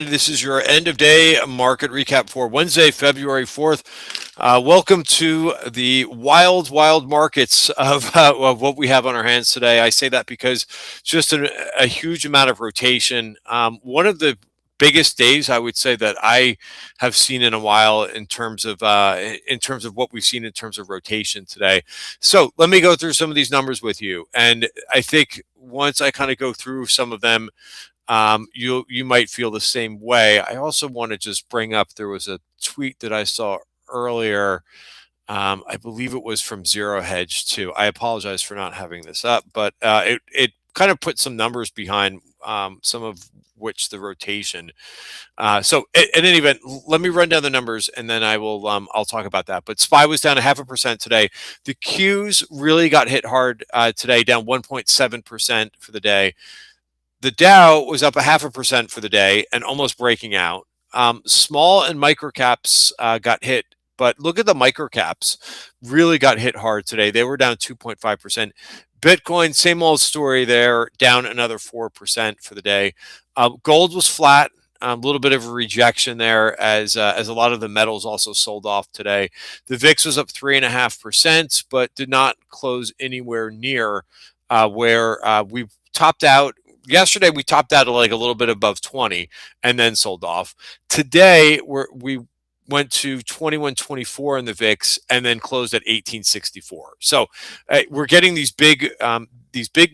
This is your end of day market recap for Wednesday, February 4th. Welcome to the wild markets of what we have on our hands today. I say that because just a huge amount of rotation. One of the biggest days I would say that I have seen in a while in terms of what we've seen in terms of rotation today. So let me go through some of these numbers with you, and I think once I kind of go through some of them, you might feel the same way. I also want to just bring up, there was a tweet that I saw earlier. I believe it was from Zero Hedge too. I apologize for not having this up, but it kind of put some numbers behind some of which the rotation. So in any event, let me run down the numbers and then I'll talk about that. But SPY was down 0.5% today. The Qs really got hit hard today, down 1.7% for the day. The Dow was up 0.5% for the day and almost breaking out. Small and micro caps got hit, but look at the micro caps, really got hit hard today. They were down 2.5%. Bitcoin, same old story there, down another 4% for the day. Gold was flat. A little bit of a rejection there as a lot of the metals also sold off today. The VIX was up 3.5%, but did not close anywhere near where we topped out. Yesterday we topped out at like a little bit above 20 and then sold off. Today we went to 21.24 in the VIX and then closed at 18.64. So we're getting these big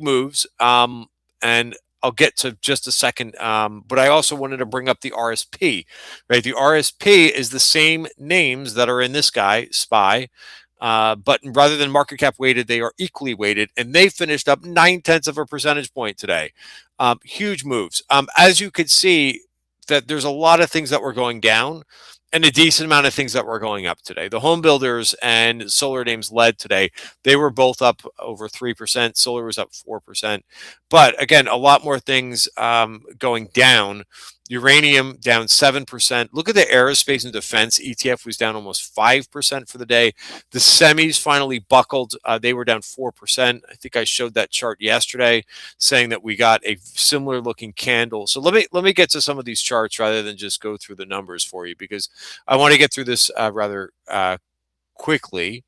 moves, and I'll get to just a second. But I also wanted to bring up the RSP, right? The RSP is the same names that are in this guy, SPY. But rather than market cap weighted, they are equally weighted, and they finished up 0.9 of a percentage point today. Huge moves. As you could see, that there's a lot of things that were going down and a decent amount of things that were going up today. The home builders and solar names led today. They were both up over 3%. Solar was up 4%. But again, a lot more things going down. Uranium down 7%. Look at the aerospace and defense ETF was down almost 5% for the day. The semis finally buckled. They were down 4%. I think I showed that chart yesterday saying that we got a similar looking candle. So let me get to some of these charts rather than just go through the numbers for you, because I want to get through this rather quickly.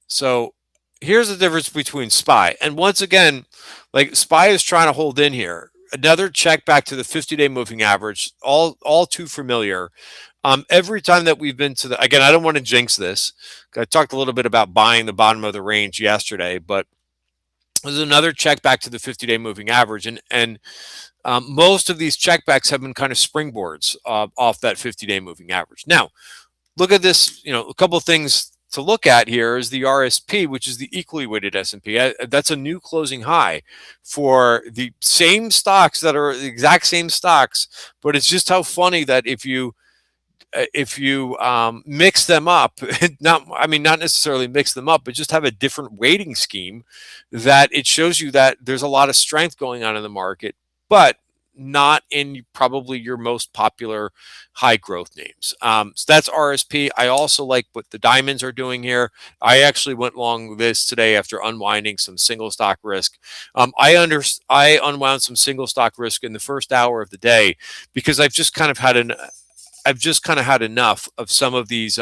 So here's the difference between SPY. And once again, like SPY is trying to hold in here. Another check back to the 50-day moving average, all too familiar. Every time that we've been to the, again, I don't want to jinx this. I talked a little bit about buying the bottom of the range yesterday, but there's another check back to the 50-day moving average. And most of these checkbacks have been kind of springboards off that 50-day moving average. Now, look at this, a couple of things to look at here is the RSP, which is the equally weighted S&P. That's a new closing high for the same stocks that are the exact same stocks, but it's just how funny that if you mix them up, not necessarily mix them up, but just have a different weighting scheme, that it shows you that there's a lot of strength going on in the market, but not in probably your most popular high growth names. So that's RSP. I also like what the diamonds are doing here. I actually went long this today after unwinding some single stock risk. I unwound some single stock risk in the first hour of the day because I've just kind of had enough of some of these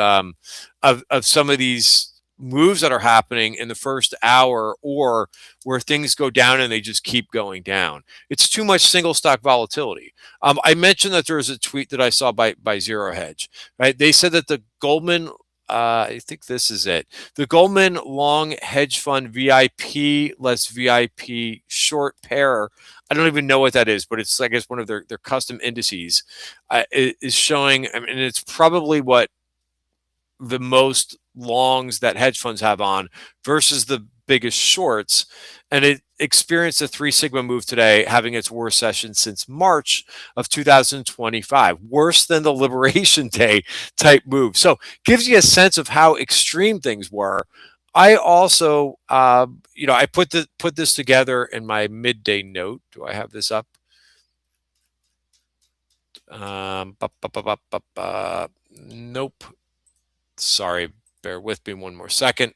moves that are happening in the first hour, or where things go down and they just keep going down. It's too much single stock volatility. I mentioned that there was a tweet that I saw by Zero Hedge, right? They said that the Goldman, I think this is it, the Goldman long hedge fund VIP less VIP short pair, I don't even know what that is, but it's, I guess, one of their custom indices, is showing, and it's probably what the most longs that hedge funds have on versus the biggest shorts. And it experienced a 3 sigma move today, having its worst session since March of 2025, worse than the Liberation Day type move. So gives you a sense of how extreme things were. I also, I put this together in my midday note. Do I have this up? Nope. Sorry, bear with me one more second.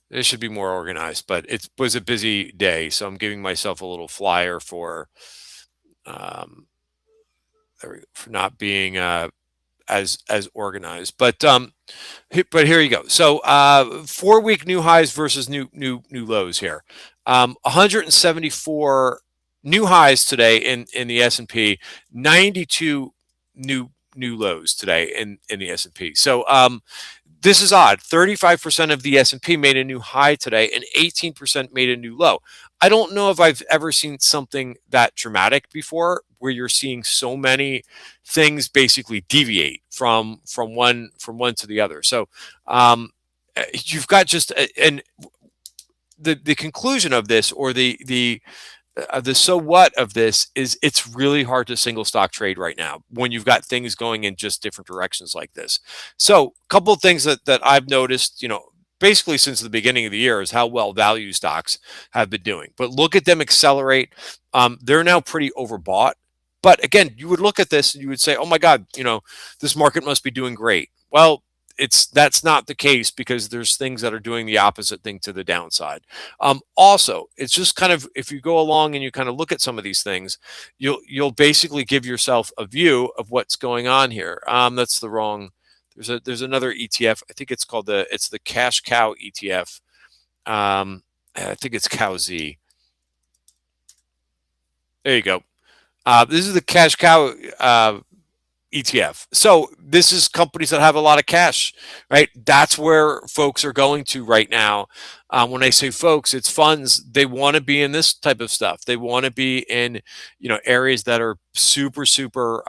It should be more organized, but it was a busy day, so I'm giving myself a little flyer for for not being as organized. But here you go. So 4-week new highs versus new lows here. 174 new highs today in the S&P, 92 new lows today in the S&P. So this is odd. 35% of the S&P made a new high today and 18% made a new low. I don't know if I've ever seen something that dramatic before, where you're seeing so many things basically deviate from one to the other. So you've got just and the conclusion of this, or the so what of this, is it's really hard to single stock trade right now when you've got things going in just different directions like this. So a couple of things that I've noticed, basically since the beginning of the year, is how well value stocks have been doing. But look at them accelerate. They're now pretty overbought. But again, you would look at this and you would say, oh my God, this market must be doing great. Well, that's not the case, because there's things that are doing the opposite thing to the downside. Also, it's just kind of, if you go along and you kind of look at some of these things, you'll basically give yourself a view of what's going on here. That's the wrong. There's another ETF. I think it's called the Cash Cow ETF. I think it's COWZ. There you go. This is the Cash Cow ETF. So this is companies that have a lot of cash, right? That's where folks are going to right now. When I say folks, it's funds. They want to be in this type of stuff. They want to be in, areas that are super, super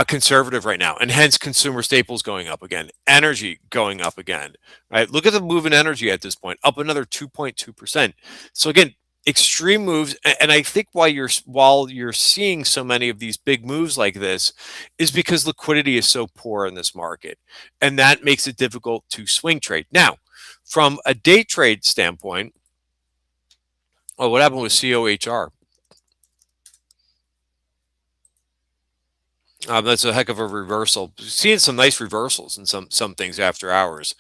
conservative right now, and hence consumer staples going up again, energy going up again, right? Look at the move in energy at this point, up another 2.2%. So again, extreme moves. And I think while you're seeing so many of these big moves like this, is because liquidity is so poor in this market, and that makes it difficult to swing trade. Now, from a day trade standpoint, what happened with COHR? That's a heck of a reversal. Seeing some nice reversals in some things after hours.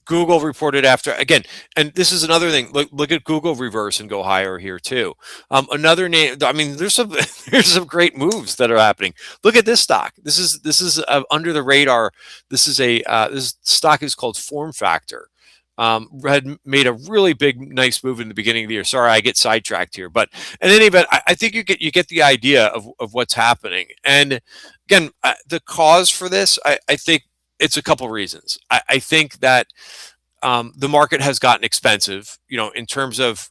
Google reported after, again, and this is another thing. Look at Google reverse and go higher here too. Another name. I mean, there's some there's some great moves that are happening. Look at this stock. This is under the radar. This is this stock is called Form Factor. Had made a really big, nice move in the beginning of the year. Sorry, I get sidetracked here, but in any event, I think you get the idea of what's happening. And again, the cause for this, I think it's a couple reasons. I think that the market has gotten expensive, in terms of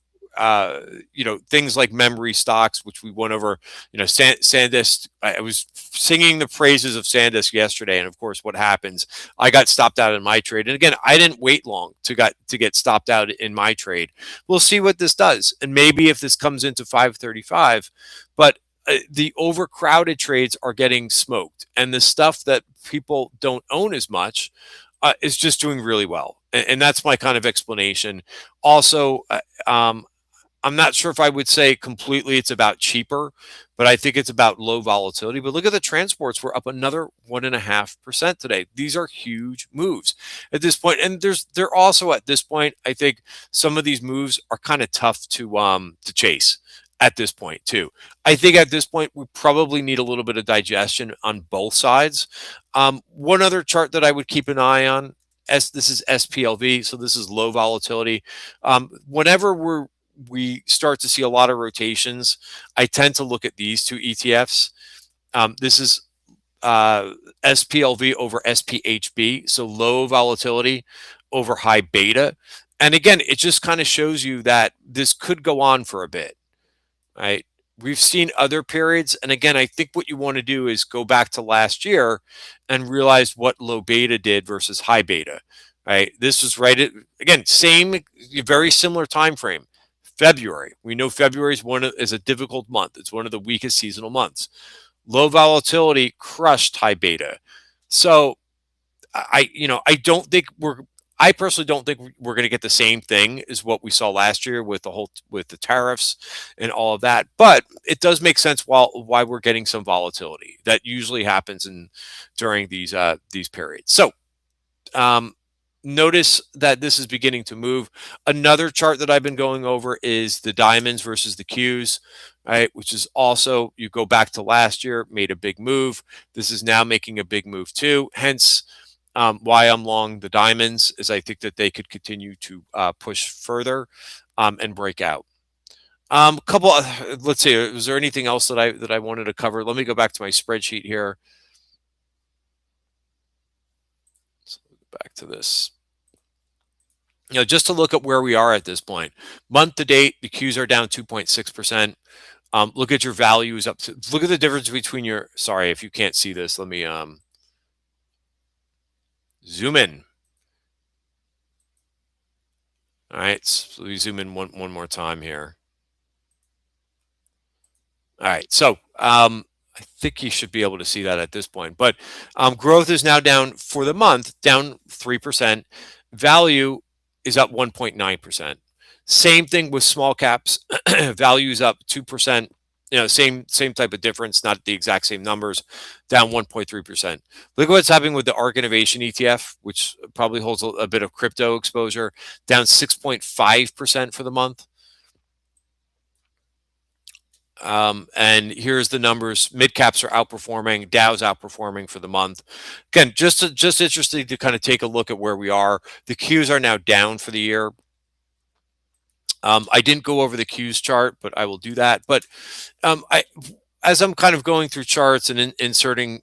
things like memory stocks, which we went over. SanDisk. I was singing the praises of SanDisk yesterday, and of course, what happens? I got stopped out in my trade, and again, I didn't wait long to get stopped out in my trade. We'll see what this does, and maybe if this comes into 535, but the overcrowded trades are getting smoked, and the stuff that people don't own as much is just doing really well, and that's my kind of explanation. Also, I'm not sure if I would say completely it's about cheaper, but I think it's about low volatility. But look at the transports; we're up another 1.5% today. These are huge moves at this point, and they're also at this point. I think some of these moves are kind of tough to chase at this point too. I think at this point we probably need a little bit of digestion on both sides. One other chart that I would keep an eye on. This is SPLV, so this is low volatility. Whenever we start to see a lot of rotations, I tend to look at these two ETFs. This is SPLV over SPHB, so low volatility over high beta. And again, it just kind of shows you that this could go on for a bit, right? We've seen other periods. And again, I think what you want to do is go back to last year and realize what low beta did versus high beta, right? This was right at, again, same, very similar time frame. February. We know February is a difficult month. It's one of the weakest seasonal months. Low volatility crushed high beta. So I personally don't think we're going to get the same thing as what we saw last year with the tariffs and all of that. But it does make sense why we're getting some volatility that usually happens during these periods. So notice that this is beginning to move. Another chart that I've been going over is the diamonds versus the Qs, right? Which is also, you go back to last year, made a big move. This is now making a big move too. Hence, why I'm long the diamonds is I think that they could continue to push further and break out. Couple of, let's see, was there anything else that I wanted to cover? Let me go back to my spreadsheet here. So back to this. Just to look at where we are at this point. Month to date, the Qs are down 2.6%. Look at your values up to, look at the difference between your, sorry, if you can't see this, let me zoom in. All right, so we zoom in one more time here. All right, so I think you should be able to see that at this point. But growth is now down for the month, down 3%. Value is up 1.9%. Same thing with small caps. Value is up 2%. Same type of difference, not the exact same numbers, down 1.3%. Look at what's happening with the ARK Innovation ETF, which probably holds a bit of crypto exposure, down 6.5% for the month. And here's the numbers. Mid caps are outperforming. Dow's outperforming for the month. Again, just interesting to kind of take a look at where we are. The Qs are now down for the year. I didn't go over the Qs chart, but I will do that. But as I'm kind of going through charts and inserting,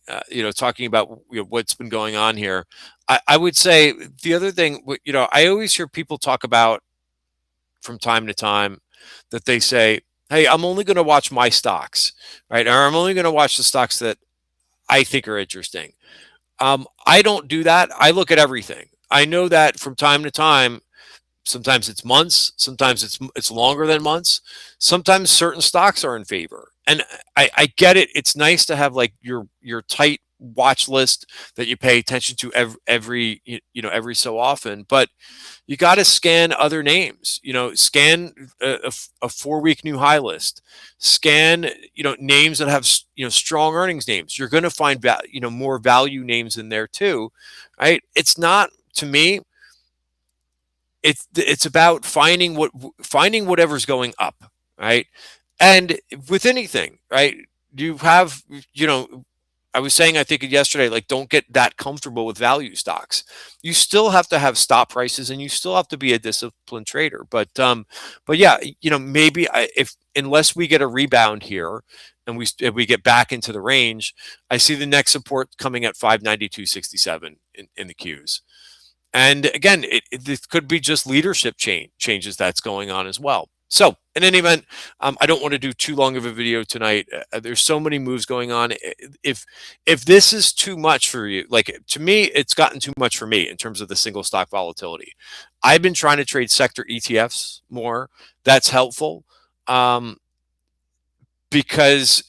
talking about what's been going on here, I would say the other thing, I always hear people talk about from time to time that they say, hey, I'm only going to watch my stocks, right? Or I'm only going to watch the stocks that I think are interesting. I don't do that. I look at everything. I know that from time to time, sometimes it's months, sometimes it's longer than months. Sometimes certain stocks are in favor, and I get it. It's nice to have like your tight watch list that you pay attention to every so often, but you got to scan other names. Scan a 4-week new high list. Scan names that have strong earnings names. You're going to find more value names in there too, right? It's not, to me, it's about finding whatever's going up, right? And with anything, right, you have, I was saying, I think yesterday, like, don't get that comfortable with value stocks. You still have to have stop prices, and you still have to be a disciplined trader. But yeah, maybe unless we get a rebound here and we get back into the range, I see the next support coming at 592.67 in the Qs. And again, it could be just leadership changes that's going on as well. So in any event, I don't want to do too long of a video tonight. There's so many moves going on. If this is too much for you, like, to me, it's gotten too much for me in terms of the single stock volatility. I've been trying to trade sector ETFs more. That's helpful because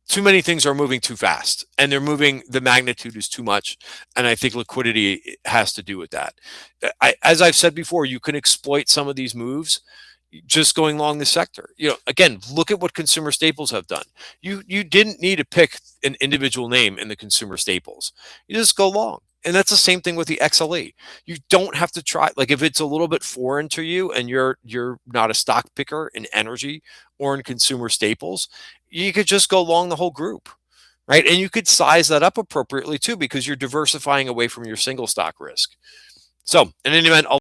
too many things are moving too fast, and the magnitude is too much, and I think liquidity has to do with that. As I've said before, you can exploit some of these moves just going long the sector. Again, look at what consumer staples have done. You didn't need to pick an individual name in the consumer staples. You just go long. And that's the same thing with the XLE. You don't have to try, like, if it's a little bit foreign to you and you're not a stock picker in energy or in consumer staples, you could just go long the whole group, right? And you could size that up appropriately too, because you're diversifying away from your single stock risk. So in any event,